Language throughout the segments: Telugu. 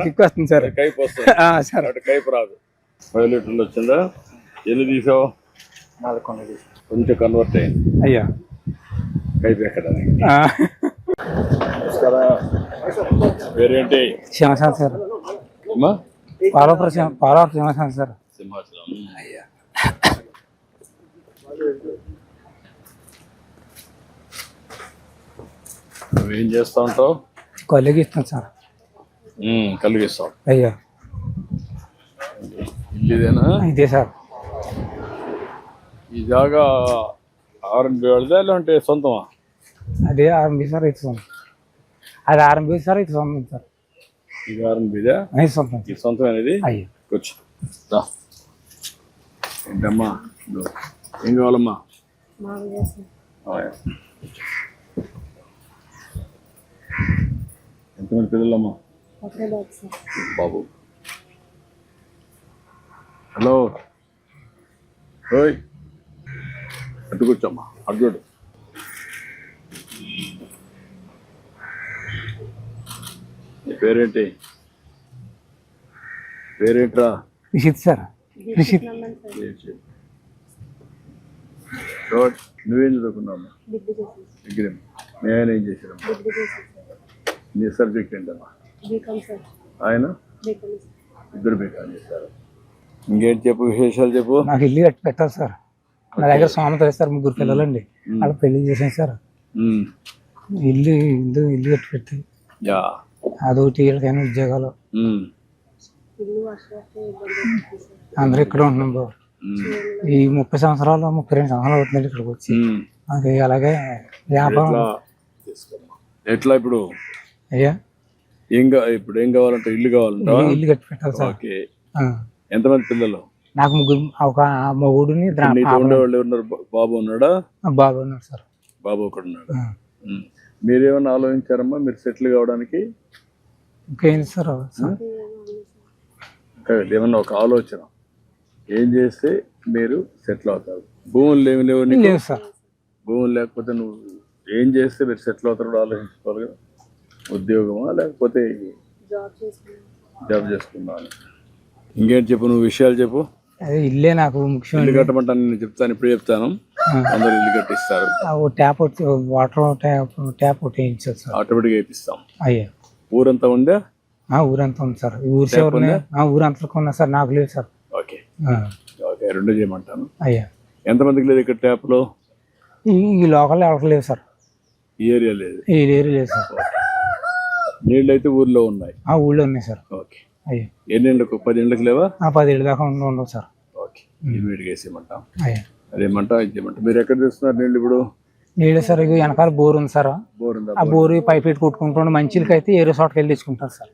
కిక్ వస్తుంది సార్. కైపు వస్తుంది సార్. అటు కైపు రాదు. 5 లీటర్లు వచ్చిందా? ఎన్ని తీసావు? 4 కొంచెం కన్వర్ట్ అయింది. అయ్యా కైపు ఎక్కడానికి. పేరేంటి? సింహాచలం సార్. అమ్మా పాలవరం సింహాచలం సార్. సింహాచలం. అయ్యా నువ్వేం చేస్తా ఉంటావు? కొలిగి ఇస్తాను సార్. కలిగిస్తావు. అయ్యా ఇదేనా? ఇదే సార్. ఈ జాగా ఆర్ఎన్బి వాళ్ళదా లేదంటే సొంతమా? అదే ఆర్ఎంబి సార్. ఇది సొంతం. అది ఆర్ఎంబి సార్. ఇది సొంతం సార్. ఇది ఆర్ఎన్బిదా? అది సొంతం. ఈ సొంతమైనది. అయ్యా కూర్చో. ఏంటమ్మా ఏం కావాలమ్మా? ఎంతమంది పిల్లలమ్మా? బాబు. హలో ఓయ్ అటు కూర్చోమ్మా. అటు చూడు. నీ పేరేంటి? పేరేంట్రా? రిషిత్ సార్. రిషిత్. నువ్వేం చదువుకున్నావమ్మా? డిగ్రీ. నేను ఏం చేశానమ్మా? నీ సబ్జెక్ట్ ఏంటమ్మా? ఆయన ఇద్దరు బీకాం చేశారు. ఇంకేంటి చెప్పు, విశేషాలు చెప్పు. నాకు ఇల్లు కట్టి పెట్టాలి సార్. నా దగ్గర సోమత సార్. 3 పిల్లలండి. వాళ్ళు పెళ్లి చేసాను సార్. ఇల్లు కట్టి పెట్టి అదొకటి వీళ్ళకైనా ఉద్యోగాలు. అందరూ ఇక్కడ ఉంటున్నాం బాబు. ఈ 30 సంవత్సరాలు 32 సంవత్సరాలు అవుతుంది ఇక్కడికి వచ్చి. అది అలాగే వ్యాపారం. ఎట్లా ఇప్పుడు? అయ్యా ఇప్పుడు ఏం కావాలంటే ఇల్లు కావాలంటే ఇల్లు కట్టి పెట్టాలి సార్. ఓకే. ఎంతమంది పిల్లలు? నాకు 3. ఒక మొగుడిని ఉండేవాళ్ళు ఉన్నారు. బాబు ఉన్నాడా? బాబు ఉన్నాడు సార్. బాబు ఒకడు ఉన్నాడు. మీరేమన్నా ఆలోచించారమ్మా మీరు సెటిల్ కావడానికి? ఇంకేంటి సార్? ఏమన్నా ఒక ఆలోచన ఏం చేస్తే మీరు సెటిల్ అవుతారు? భూములు ఏమి లేవు సార్. భూములు లేకపోతే నువ్వు ఏం చేస్తే మీరు సెటిల్ అవుతారు ఆలోచించుకోవాలి కదా. ఉద్యోగమా లేకపోతే జాబ్ చేసుకున్నాను? ఇంకేంటి చెప్పు, నువ్వు విషయాలు చెప్పు. అదే ఇల్లే నాకు ముఖ్యం. ఇల్లు కట్టమంటాను. నేను చెప్తాను, ఇప్పుడు చెప్తాను. అందరూ ఇల్లు కట్టిస్తారు. ట్యాప్ వాటర్ ట్యాప్ ఒకటి వేయించారు సార్. ఆటోమేటిక్గా వేయిస్తాం. అయ్యా ఊరంతా ఉందా? ఊరంతా ఉంది సార్. ఊరంతా ఉన్నా సార్. నాకు లేదు సార్. Okay okay. 2 చేయమంటాను. అయ్యా ఎంతమందికి లేదు ఇక్కడ ట్యాప్లో? ఈ లోకల్ ఎవరికి లేదు సార్. ఈ ఏరియా లేదు? ఈ ఏరియా లేదు సార్. నీళ్ళు అయితే ఊర్లో ఉన్నాయి? ఊళ్ళో ఉన్నాయి సార్. ఓకే. అయ్యా ఎన్ని ఏళ్ళకు? 10 ఏళ్ళకి లేవా? 10 ఏళ్ళ దాకా ఉండవు సార్. ఓకే. ఇమీడియట్గా వేసేయమంటాం. అయ్యా అదేమంటా ఇచ్చేయమంటాం. మీరు ఎక్కడ తెస్తున్నారు నీళ్ళు ఇప్పుడు? నీళ్ళు సార్ వెనకాల బోర్ ఉంది సార్. బోర్ ఉందా? ఆ బోర్ పైప్ పెట్టి కొట్టుకుంటుండే మంచిలకి అయితే ఏరే చోటకి వెళ్ళి తెచ్చుకుంటారు సార్.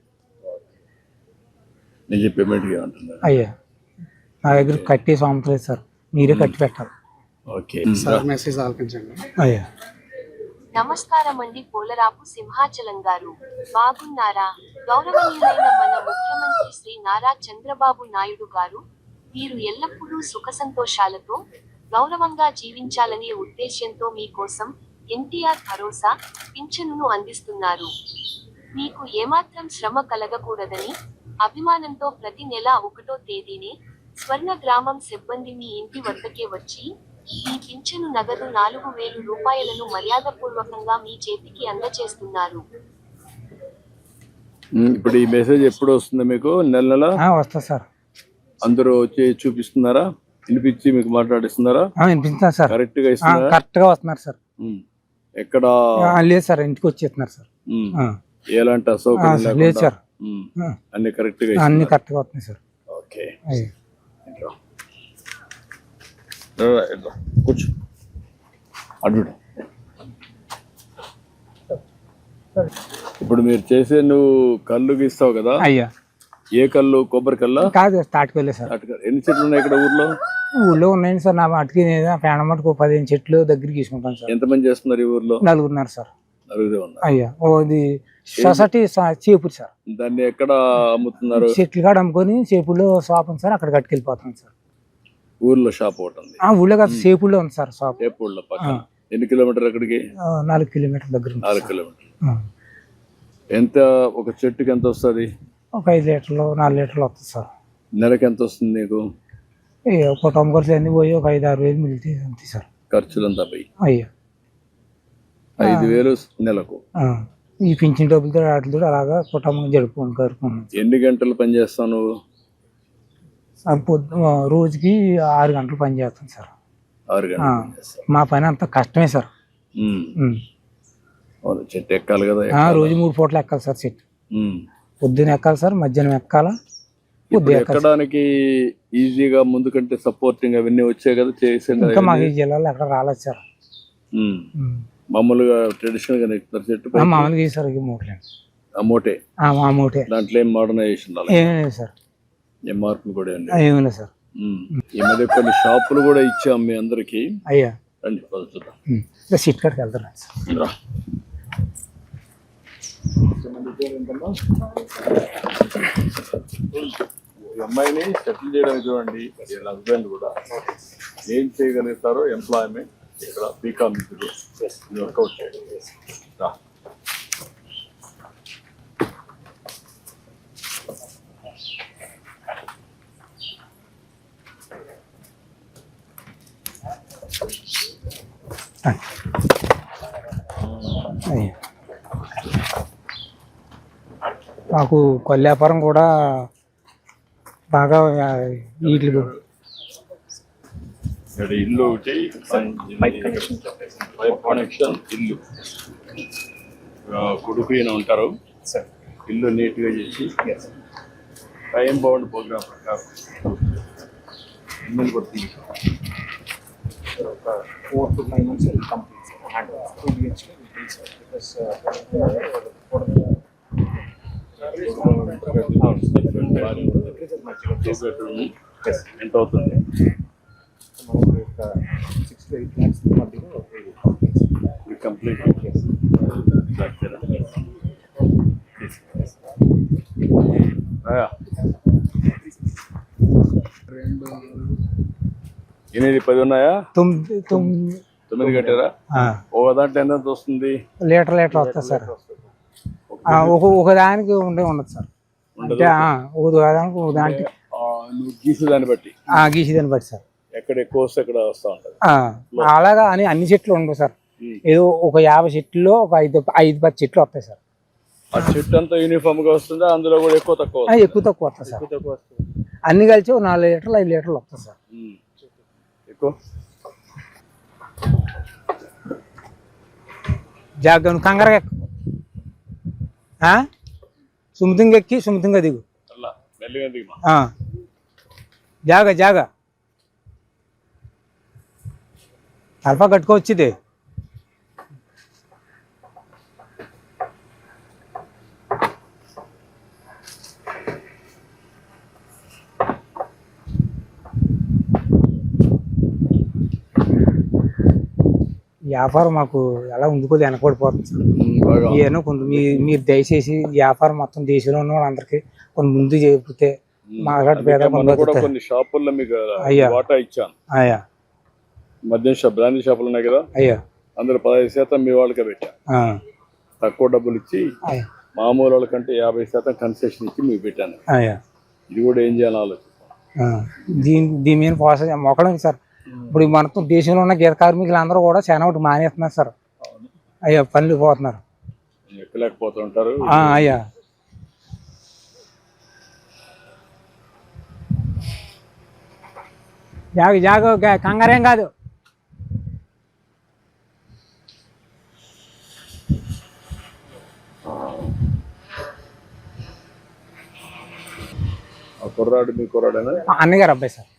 నేను చెప్పి ఇమీడియట్గా అంటున్నాను. అయ్యా నా దగ్గర కట్టి సోమతలేదు సార్. మీరే కట్టి పెట్టాలి. ఓకే. మెసేజ్ ఆలకించండి. అయ్యా నమస్కారం అండి. పోలరాపు సింహాచలం గారు బాగున్నారా? గౌరవనీయులైన మన ముఖ్యమంత్రి శ్రీ నారా చంద్రబాబు నాయుడు గారు మీరు ఎల్లప్పుడూ సుఖ సంతోషాలతో గౌరవంగా జీవించాలనే ఉద్దేశ్యంతో మీకోసం ఎన్టీఆర్ భరోసా పింఛనును అందిస్తున్నారు. మీకు ఏమాత్రం శ్రమ కలగకూడదని అభిమానంతో ప్రతి నెల 1వ తేదీనే స్వర్ణ గ్రామం సిబ్బంది మీ ఇంటి వద్దకే వచ్చి ఈ పింఛను నగదు 4,000 రూపాయలను మర్యాదపూర్వకంగా మీ చేతికి అందజేస్తున్నారు. ఇప్పుడు ఈ మెసేజ్ ఎప్పుడు వస్తుంది మీకు? నెల నెల వస్తా సార్. అందరూ వచ్చి చూపిస్తున్నారా? వినిపించి మీకు మాట్లాడిస్తున్నారా? వినిపిస్తున్నారు సార్. కరెక్ట్ గా ఇస్తున్నారా? కరెక్ట్ గా వస్తున్నారు సార్. ఎక్కడ లేదు సార్. ఇంటికి వచ్చేస్తున్నారు సార్. ఎలాంటి అసౌకర్యం లేదు సార్. అన్ని కరెక్ట్ గా అన్ని కరెక్ట్ గా వస్తున్నాయి సార్. ఓకే. కూర్చో. అడ్డు. ఇప్పుడు మీరు చేసే నువ్వు కళ్ళు గీస్తావు కదా? అయ్యా ఏ కళ్ళు? కొబ్బరి కల్లా? కాదు, తాటికల్లే సార్. ఎన్ని చెట్లు ఉన్నాయి ఇక్కడ ఊర్లో? ఊళ్ళో ఉన్నాయండి సార్. నా మటుకి పేడ మటుకు 15 చెట్లు దగ్గర తీసుకుంటాను సార్. ఎంతమంది చేస్తున్నారు ఈ ఊర్లో? 4 ఉన్నారు సార్. 4 ఉన్నారు. అయ్యా ఇది సొసైటీ చేపూరు సార్. దాన్ని ఎక్కడ అమ్ముతున్నారు? చెట్లు కాడ అమ్ముకొని చేపుల్లో షాప్ ఉంది సార్. అక్కడ కట్టుకెళ్ళిపోతాం సార్. ఊర్లో షాప్ ఒకటి ఉంది? ఊళ్ళో కాదు, సేపుల్లో ఉంది సార్ షాప్. సేపుల్లో పక్కన. ఎన్ని కిలోమీటర్ అక్కడికి? 4 కిలోమీటర్ల దగ్గర. 4 కిలోమీటర్లు. ఎంత ఒక చెట్టుకి ఎంత వస్తుంది ఒక 5 లీటర్లు 4 లీటర్లు వస్తుంది సార్. నెలకి ఎంత వస్తుంది నీకు? కుటుంబ ఖర్చులు అన్నీ పోయి ఒక 5-6 వేలు మిగులుతాయి అంతే సార్. ఖర్చులంతా పోయి అయ్యా 5,000 నెలకు. ఈ పింఛన్ డబ్బులతో వాటితో అలాగా కుటుంబం జరుపుకుంటున్నాను. ఎన్ని గంటలు పని చేస్తావు నువ్వు? రోజుకి 6 గంటలు పని చేస్తాను సార్. 6 గంటలు. మా పని అంత కష్టమే సార్. చెట్టు ఎక్కాలి కదా. రోజు 3 పూటలు ఎక్కాలి సార్ చెట్టు. పొద్దున ఎక్కాలి సార్, మధ్యాహ్నం ఎక్కాలా. ఎక్కడానికి ఈజీగా ముందు కంటే సపోర్టింగ్ అవన్నీ వచ్చాయి కదా చేసాం. ఇంకా మాకు ఈ జిల్లాలో ఎక్కడ రాలేదు సార్. మామూలుగా ట్రెడిషనల్ గా ఎక్కుతారు చెట్టు. మామూలుగా సార్ మోటే మోటే. దాంట్లో ఏం మోడర్నైజేషన్ ఏమీ లేదు సార్. ఏం మార్పులు కూడా ఏమీ లేదు సార్. ఈ మధ్య కొన్ని షాపులు కూడా ఇచ్చాం మీ అందరికి. అయ్యా రండి చూద్దాం. సీట్ కాడికి వెళ్తారా ఈ అమ్మాయిని సెటిల్ చేయడానికి చూడండి. వీళ్ళ హస్బెండ్ కూడా ఏం చేయగలుగుతారో ఎంప్లాయ్మెంట్ ఇక్కడ బీకామ్ వర్కౌట్ చేయండి. మాకు కొల్లి వ్యాపారం కూడా బాగా వీటి ఇల్లు ఒకటి పైప్ కనెక్షన్ ఇల్లు కొడుకు ఈయన ఉంటారు. ఇల్లు నీట్గా చేసి టైం బౌండ్ ప్రోగ్రామ్ ప్రకారం ఇల్లు కొడుతుంది. 4 to 5 months will complete and 2 BHK will be because ఎంత అవుతుంది? 6 to 8 lakhs మధ్యలో కంప్లీట్. ఎనిమిది 10 ఉన్నాయా? 9 కట్టారా? ఒక దాంట్లో ఎంత వస్తుంది? లీటర్ వస్తుంది సార్. ఒక దానికి ఉండదు సార్. అంటే ఒక దానికి నువ్వు గీసేదాన్ని బట్టి సార్. ఎక్కడ ఎక్కువ వస్తే అక్కడ వస్తూ ఉంటుంది. అలాగా అని అన్ని చెట్లు ఉండవు సార్. ఏదో ఒక 50 చెట్లలో ఒక 5-10 చెట్లు వస్తాయి సార్. ఆ చెట్టు అంతా యూనిఫామ్ గా వస్తుందా? అందులో కూడా ఎక్కువ తక్కువ వస్తుంది సార్. అన్ని కలిసి 4 లీటర్లు 5 లీటర్లు వస్తాయి సార్. ఎక్కువ జాగ్రత్త కంగారుగా ఎక్కు. సుముతంగా ఎక్కి సుముతంగా దిగు. జాగా అల్పా కట్టుకోవచ్చుది. వ్యాపారం మాకు ఎలా ఉండుకోదు, వెనకబడిపోతుంది సార్. ఏమో కొంత మీరు దయచేసి వ్యాపారం మొత్తం దేశంలో ఉన్న వాళ్ళందరికీ కొన్ని ముందు చెబితే కొన్ని షాపుల్లో మీకు వాటా ఇచ్చాను. మద్యం షాప్ బ్రాండీ షాపులు ఉన్నాయి కదా, అందులో 15% మీ వాళ్ళకే పెట్టా. తక్కువ డబ్బులు ఇచ్చి మామూలు వాళ్ళకంటే 50% కన్సెషన్ ఇచ్చి మీకు పెట్టాను. ఇది కూడా ఏం చేయాలని ఆలోచిస్తాను. దీని మీద పోసా మొక్కడం సార్. ఇప్పుడు మనతో దేశంలో ఉన్న గీత కార్మికులు అందరూ కూడా చాలా ఒకటి మానేస్తున్నారు సార్. పనులు పోతున్నారు, ఎక్కలేకపోతుంటారు. జాగ కంగారేం కాదు. కుర్రాడు మీ కుర్రాడేనా? అన్నగారు అబ్బాయి సార్.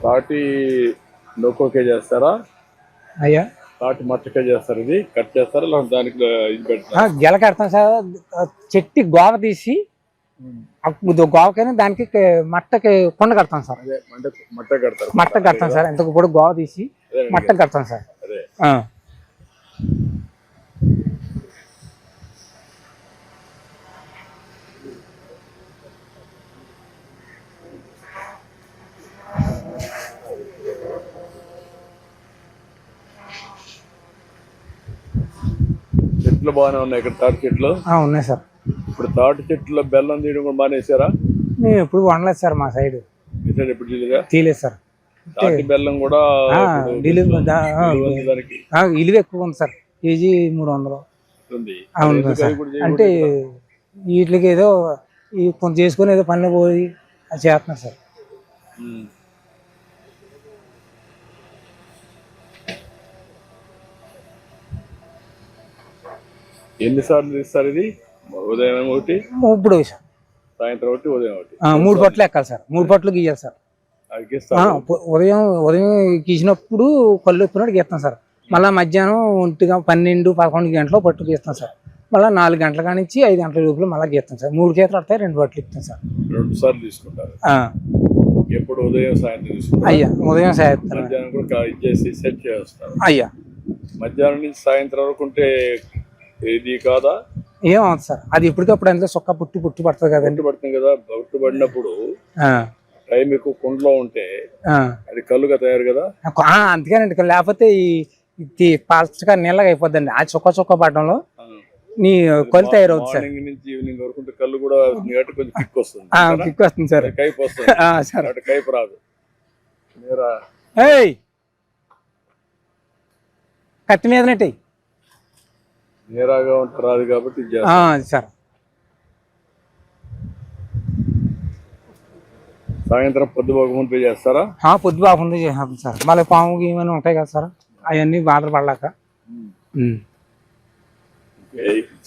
తాటి నొక్కోకే చేస్తారా? అయ్యా తాటి మట్టకే చేస్తారు. ఇది కట్ చేస్తారా? దానికి ఇది పెడతారా? గెల కడతాం సార్. చెట్టు గోవ తీసి గోవకైనా దానికి మట్టకి కొండ కడతాం సార్. మట్ట కడతారు. మట్ట కడతాం సార్. ఇంతకు కూడా గోవ తీసి మట్ట కడతాం సార్. చెట్లు బాగానే ఉన్నాయి ఇక్కడ, తాటి చెట్లు. ఉన్నాయి సార్. ఇప్పుడు తాటి చెట్లు బెల్లం తీయడం కూడా మానేసారా? మేము ఎప్పుడు వండలేదు సార్, మా సైడ్ ఎప్పుడు తీయలేదు సార్. తాటి బెల్లం కూడా ఇలువ ఎక్కువ ఉంది సార్, కేజీ 300 అవును సార్. అంటే వీటికి ఏదో కొంత చేసుకొని ఏదో పనిలో పోయి అది చేస్తున్నారు సార్. ఎన్నిసార్లు తీస్తారు ఇది? ఉదయం ఒకటి, ఇప్పుడు సాయంత్రం ఒకటి, ఉదయం ఒకటి, 3 పట్లు ఎక్కాలి సార్. 3 పట్లు గీయాలి సార్. ఉదయం గీసినప్పుడు కళ్ళు ఎప్పినట్టు గీస్తాం సార్. మళ్ళీ మధ్యాహ్నం 12-11 గంటలు పట్టు గీస్తాం సార్. మళ్ళీ 4 గంటల కానించి 5 గంటల లోపల మళ్ళీ గీస్తాం సార్. 3 గీతలు పడతాయి, 2 పట్లు ఇస్తాం సార్. 2 సార్లు తీసుకుంటారు. ఎప్పుడు ఉదయం సాయంత్రం తీసుకుంటారు? అయ్యా ఉదయం సాయంత్రం మధ్యాహ్నం కూడా ఇచ్చేసి సెట్ చేస్తారు. అయ్యా మధ్యాహ్నం నుంచి సాయంత్రం వరకు ఉంటే ఇది కాదా? ఏమవుతుంది సార్, అది ఇప్పటికప్పుడు అందులో సొక్క పుట్టి పడుతుంది కదండి. పడుతుంది కదా, పుట్టు పడినప్పుడు టైం ఎక్కువ కుండలో ఉంటే అది కళ్ళుగా తయారు కదా. అందుకేనండి, లేకపోతే ఈ పాల్చగా నీళ్ళగా అయిపోద్దండి. ఆ చొక్క పడడంలో నీ కళ్ళు తయారవుతుంది సార్. మార్నింగ్ నుంచి ఈవినింగ్ వరకు ఉంటే కళ్ళు కూడా కొంచెం కిక్ వస్తుంది. కిక్ వస్తుంది సార్. కైపు వస్తుంది అటు కైపు రాదు. కత్తి మీదనట్టు నేరాగా ఉంటే రాదు కాబట్టి సార్. సాయంత్రం పొద్దుబాకు ముందు చేస్తారా? పొద్దుబాకు ముందు చేస్తాం సార్. మళ్ళీ పాము ఏమైనా ఉంటాయి కదా సార్, అవన్నీ బాధలు పడలేక.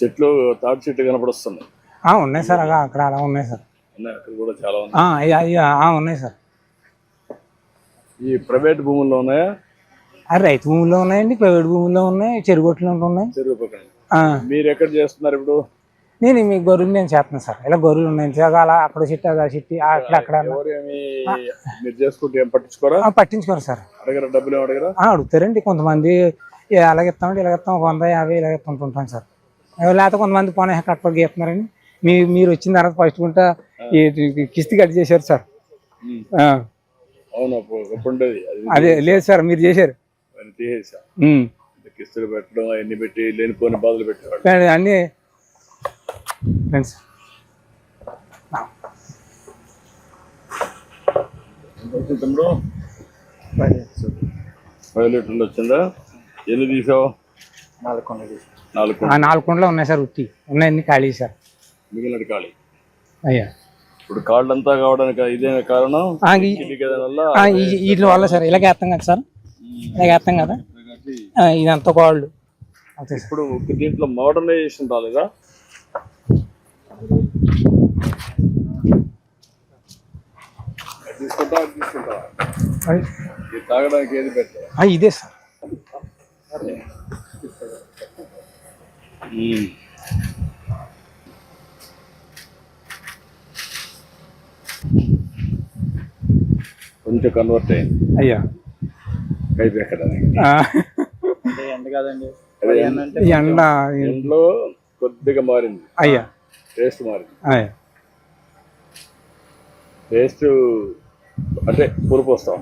చెట్లు, తాటి చెట్లు కనపడొస్తున్నాయి. ఉన్నాయి సార్, అక్కడ అలా ఉన్నాయి సార్. అక్కడ కూడా చాలా ఉన్నాయి. ఉన్నాయి సార్. ఈ ప్రైవేట్ భూముల్లో ఉన్నాయా? రైతు భూముల్లో ఉన్నాయండి, ప్రైవేట్ భూముల్లో ఉన్నాయి, చెరుగొట్లు ఉన్నాయి. చెరువు పక్కన మీరు ఎక్కడ చేస్తున్నారు ఇప్పుడు? నేను మీ గొర్రెలు నేను చేస్తున్నాను సార్. ఇలా గొర్రెలు ఉన్నాయి అలా అక్కడ చెట్టు అక్కడ మీరు చేసుకుంటే ఏం పట్టించుకోరా? పట్టించుకోరు సార్. అడగరా? డబ్బులు అడగరా? అడుగుతారండి కొంతమంది. ఎలాగిస్తామంటే ఇలాగిస్తాం, 150 ఇలాగిస్తుంటాం సార్. లేకపోతే కొంతమంది పోనీ కట్టుబడి గీస్తున్నారండి. మీరు వచ్చిన తర్వాత ఫస్ట్ గుంట కిస్తీ కట్ చేశారు సార్. అదే లేదు సార్, మీరు చేశారు. కిస్తులు పెట్టడం అవన్నీ పెట్టి లేనిపోని బాధలు పెట్టేవాడు అన్ని ఫ్రెండ్స్. తమ్ముడు 5 లీటర్లు వచ్చిందా? ఎన్ని తీసావు? 4 కుండలు ఉన్నాయి సార్. ఉత్తి ఉన్నాయన్ని ఖాళీ సార్. మిగిలినది ఖాళీ. అయ్యా ఇప్పుడు కాళ్ళంతా కావడానికి ఇదే కారణం? వీటి వల్ల సార్. ఇలాగ వేస్తాం కదా సార్, ఇలాగ వేస్తాం కదా, ఇదంతా కాళ్ళు. ఇప్పుడు దీంట్లో మోడర్నైజేషన్ రాలేదా? తీసుకుంటా తాగడానికి ఏది పెట్టారు? ఇదే సార్. కొంచెం కన్వర్ట్ అయింది. అయ్యా కైపు ఎక్కడానికి ఎండ కాదండి, ఎండలో కొద్దిగా మారింది. అయ్యా టేస్ట్ మారింది. టేస్ట్ అంటే పులుపు వస్తాం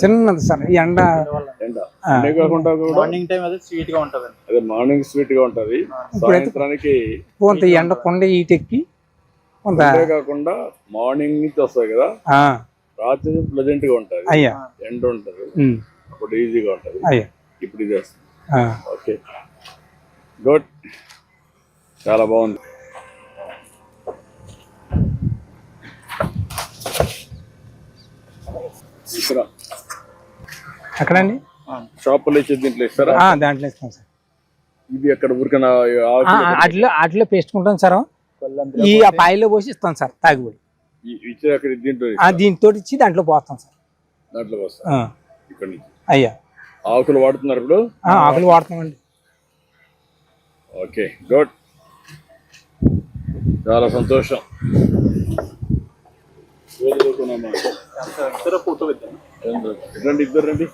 చిన్నది సార్. ఈ ఎండ కాకుండా మార్నింగ్ టైం అదే స్వీట్ గా ఉంటది. అదే మార్నింగ్ స్వీట్ గా ఉంటది. సాయంత్రానికి కొంత ఎండ కొండ ఈటెక్కి కాకుండా మార్నింగ్ నుంచి వస్తాయి కదా, రాత్రి ప్లెజెంట్ గా ఉంటది. అయ్యా ఎండ ఉంటది, అప్పుడు ఈజీగా ఉంటది. ఇప్పుడు ఇది వస్తుంది. ఓకే, గుడ్, చాలా బాగుంది. ఎక్కడండి? షాపులో ఇచ్చేది దీంట్లో ఇస్తారా? దాంట్లో ఇస్తాం సార్. ఇది ఎక్కడ ఊరికైనా అట్లా పేసుకుంటాం సార్. ఈ పాయిలో పోసి ఇస్తాం సార్ తాగిపోయి. దీంతో ఇచ్చి దాంట్లో పోస్తాం సార్. దాంట్లో పోస్తాం ఇక్కడ నుంచి. అయ్యా ఆకులు వాడుతున్నారు ఇప్పుడు? ఆకులు వాడుతున్నామండి. ఓకే, గుడ్, చాలా సంతోషం. రండి, ఇద్దరు రండి.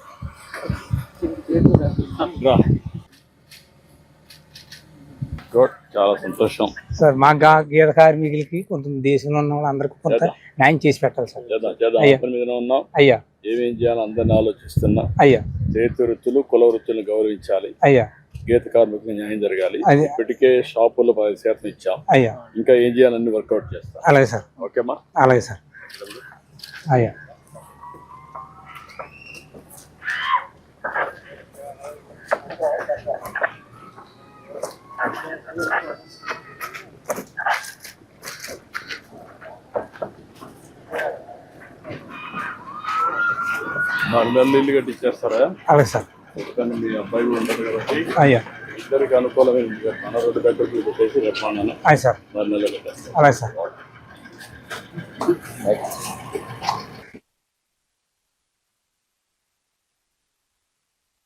గుడ్, చాలా సంతోషం సార్. మా గీత కార్మికులకి కొంచెం దేశంలో ఉన్న వాళ్ళందరికీ కొంత న్యాయం చేసి పెట్టాలి సార్. ఉన్నాం. అయ్యా ఏమేం చేయాలో అందరిని ఆలోచిస్తున్నా. అయ్యా చేతి వృత్తులు, కుల వృత్తులను గౌరవించాలి. అయ్యా గీత కార్మికులకు న్యాయం జరగాలి. అది ఇప్పటికే షాపుల్లో 10% ఇచ్చాం. అయ్యా ఇంకా ఏం చేయాలని వర్కౌట్ చేస్తాం. అలాగే సార్, ఓకేమ్మా. అలాగే సార్. అయ్యా నెలలు ఇల్లు కట్టించేస్తారా? అలాగే సార్. ఎందుకంటే మీ అబ్బాయి కూడా ఉంటారు కాబట్టి అయ్యా ఇద్దరికి అనుకూలమైన ఇల్లు కట్టాను. 2 బెడ్రూమ్లు పెట్టేసి రేపు అయ్యి సార్, 4 నెలలు కట్టేస్తాను. అలాగే సార్.